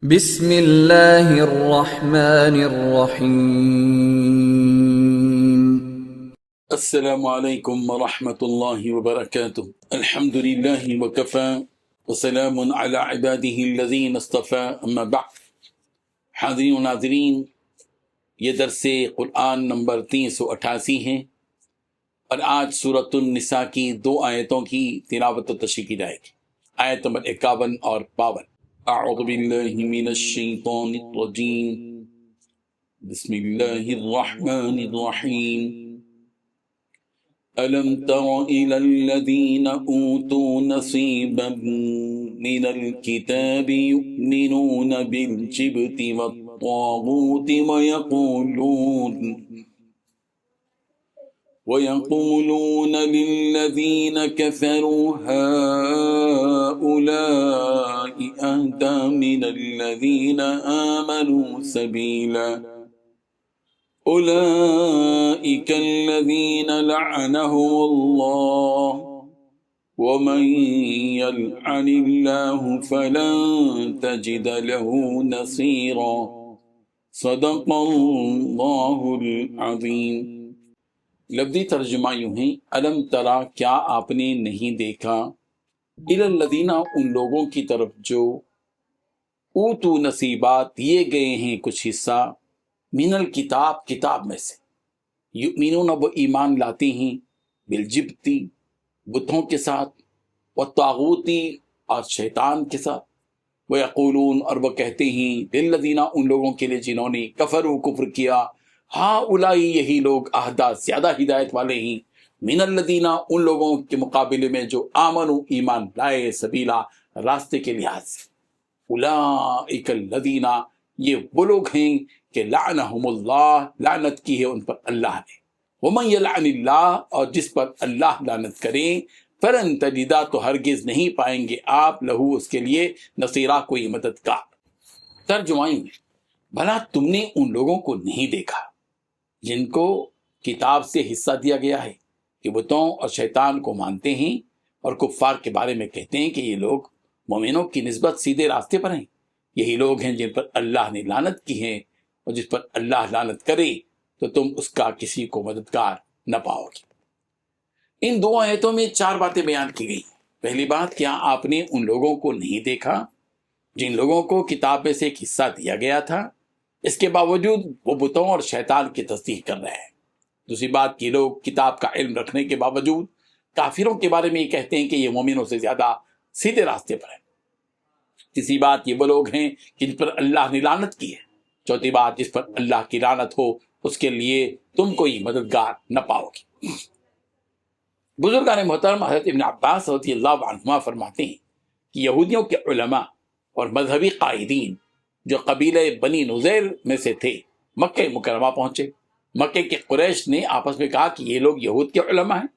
بسم اللہ الرحمن الرحیم۔ السلام علیکم ورحمۃ اللہ وبرکاتہ۔ الحمد للہ وکفی وسلام علی عبادہ الذین اصطفی، اما بعد۔ حاضرین و ناظرین، یہ درس قرآن نمبر 388 ہے اور آج سورۃ النساء کی 2 آیتوں کی تلاوت و تشریح کی جائے گی، آیت نمبر 51 اور 52۔ اعوذ باللہ من الشیطان الرجیم، بسم اللہ الرحمن الرحیم۔ أَلَمْ تَرَ إِلَى الَّذِينَ أُوتُوا نَصِيبًا مِنَ الْكِتَابِ يُؤْمِنُونَ بِالْجِبْتِ وَالطَّاغُوتِ وَيَقُولُونَ لِلَّذِينَ كَفَرُوا هَؤُلَاءِ أَهْدَىٰ مِنَ الَّذِينَ آمَنُوا سَبِيلًا أولئك الذين لعنهم الله ومن يلعن الله فلن تجد له نصيرا صدق الله العظيم۔ لفظی ترجمہ یوں ہے، الم ترا، کیا آپ نے نہیں دیکھا، الی الذین، ان لوگوں کی طرف جو اوتو نصیبات، دیے گئے ہیں کچھ حصہ، من الکتاب، کتاب میں سے، یؤمنون، وہ ایمان لاتے ہیں، بالجبتی، بتوں کے ساتھ، والطاغوتی، اور شیطان کے ساتھ، ویقولون، اور وہ کہتے ہیں، للذین، ان لوگوں کے لیے جنہوں نے کفروا، کفر کیا، ہؤلاء، یہی لوگ، اہدیٰ، زیادہ ہدایت والے ہیں، من الذین، ان لوگوں کے مقابلے میں جو آمنوا، ایمان لائے، سبیلا، راستے کے لحاظ سے، اولئک الذین، یہ وہ لوگ ہیں کہ لعنہم اللہ، لعنت کی ہے ان پر اللہ نے، ومن یلعن اللہ، اور جس پر اللہ لعنت کرے، فلن تجدا، تو ہرگز نہیں پائیں گے آپ، لہو، اس کے لیے، نصیرا، کوئی مددگار۔ ترجمہ میں، بھلا تم نے ان لوگوں کو نہیں دیکھا جن کو کتاب سے حصہ دیا گیا ہے کہ بتوں اور شیطان کو مانتے ہیں اور کفار کے بارے میں کہتے ہیں کہ یہ لوگ مومنوں کی نسبت سیدھے راستے پر ہیں، یہی لوگ ہیں جن پر اللہ نے لعنت کی ہے، اور جس پر اللہ لعنت کرے تو تم اس کا کسی کو مددگار نہ پاؤ گے۔ ان 2 آیتوں میں 4 باتیں بیان کی گئی۔ پہلی بات، کیا آپ نے ان لوگوں کو نہیں دیکھا جن لوگوں کو کتاب میں سے ایک حصہ دیا گیا تھا، اس کے باوجود وہ بتوں اور شیطان کی تصدیق کر رہے ہیں۔ دوسری بات، یہ لوگ کتاب کا علم رکھنے کے باوجود کافروں کے بارے میں یہ کہتے ہیں کہ یہ مومنوں سے زیادہ سیدھے راستے پر ہیں۔ تیسری بات، یہ وہ لوگ ہیں جن پر اللہ نے لعنت کی ہے۔ چوتھی بات، جس پر اللہ کی لعنت ہو اس کے لیے تم کوئی مددگار نہ پاؤ گے۔ بزرگان محترم حضرت ابن عباس رضی اللہ عنہما فرماتے ہیں کہ یہودیوں کے علماء اور مذہبی قائدین جو قبیلہ بنی نذیر میں سے تھے، مکہ مکرمہ پہنچے۔ مکہ کے قریش نے آپس میں کہا کہ یہ لوگ یہود کے علماء ہیں،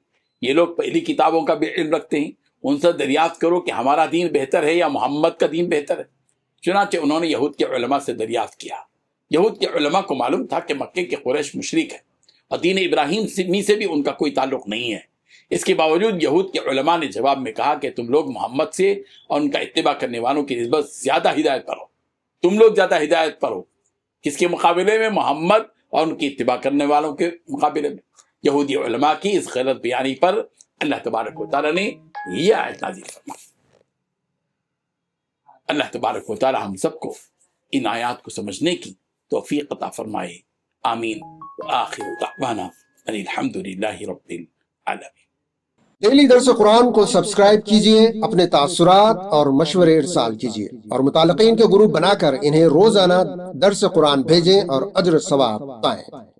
یہ لوگ پہلی کتابوں کا بھی علم رکھتے ہیں، ان سے دریافت کرو کہ ہمارا دین بہتر ہے یا محمد کا دین بہتر ہے۔ چنانچہ انہوں نے یہود کے علماء سے دریافت کیا۔ یہود کے علماء کو معلوم تھا کہ مکہ کے قریش مشرک ہے اور دین ابراہیم سے بھی ان کا کوئی تعلق نہیں ہے۔ اس کے باوجود یہود کے علماء نے جواب میں کہا کہ تم لوگ محمد سے اور ان کا اتباع کرنے والوں کی نسبت زیادہ ہدایت پر ہو، تم لوگ زیادہ ہدایت پر ہو۔ کس کے مقابلے میں؟ محمد اور ان کی اتباع کرنے والوں کے مقابلے میں۔ یہودی علماء کی اس غلط بیانی پر اللہ تبارک و تعالیٰ نے یہ آیت نازل فرمائی۔ اللہ تبارک و تعالیٰ ہم سب کو ان آیات کو سمجھنے کی توفیق عطا فرمائے، آمین۔ وآخر دعوانا ان الحمد للہ رب العالمین۔ ڈیلی درس قرآن کو سبسکرائب کیجئے، اپنے تاثرات اور مشورے ارسال کیجئے اور متعلقین کے گروپ بنا کر انہیں روزانہ درس قرآن بھیجیں اور اجر ثواب پائیں۔